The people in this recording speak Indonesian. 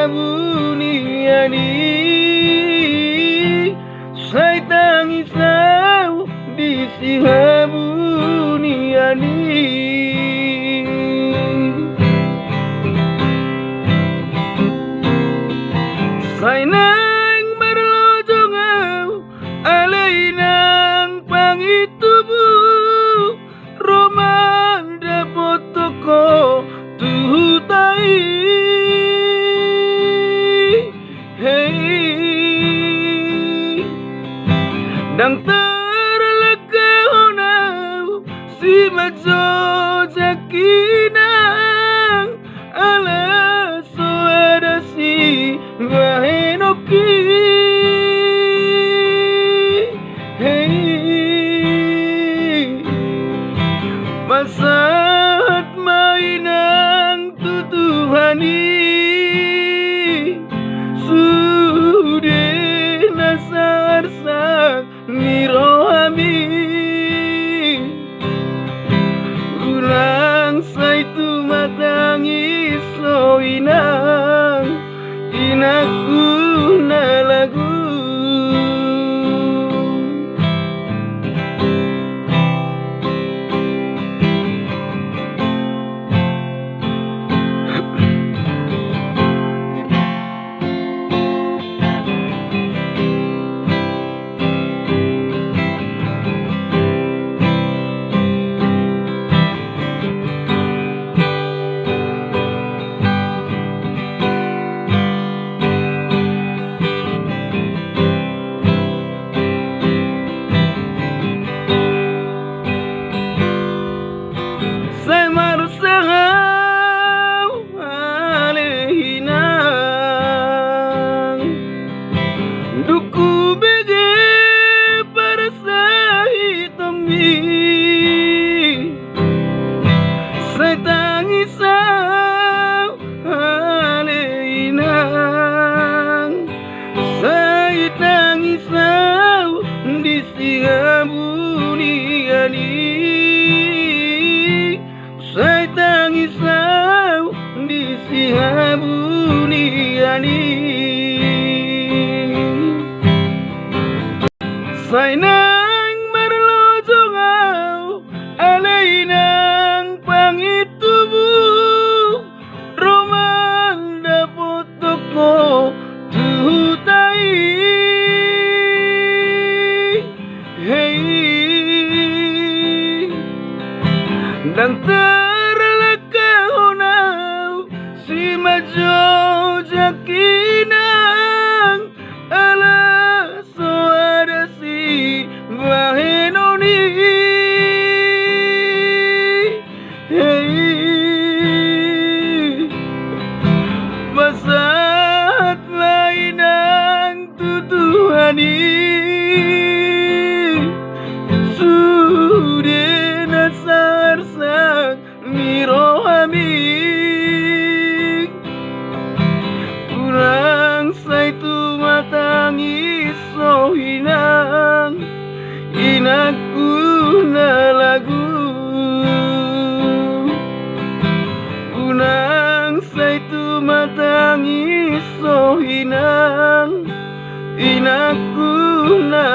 buniani Sai tangisau di siha buniani Sai nang berlojongau alai nang pangitubu Romanda potoko tuhutai Hey Dang terlekau si majo jakinang ala suara si bahenoki Hey Pasat mainang tutuhani Sude nasar sang nirohami Urang saitu matangi soinang Inaku na lagu Sai marusahau alehinang Duku bege parasahi tombi Sai tangisau alehinang Sai tangisau di siha buniani Sai tangisau di siha buniani Sai nang berlojongau alai nang pangitubu Romanda potoko tuhutai Hey Dang terlekau nau si majo jakinang ala suara si bahenoni Hey Pasat mainang tutuhani Sude nasar sang nirohami Urang saitu matangi sohinang Inaku na lagu Urang saitu matangi sohinang Inaku na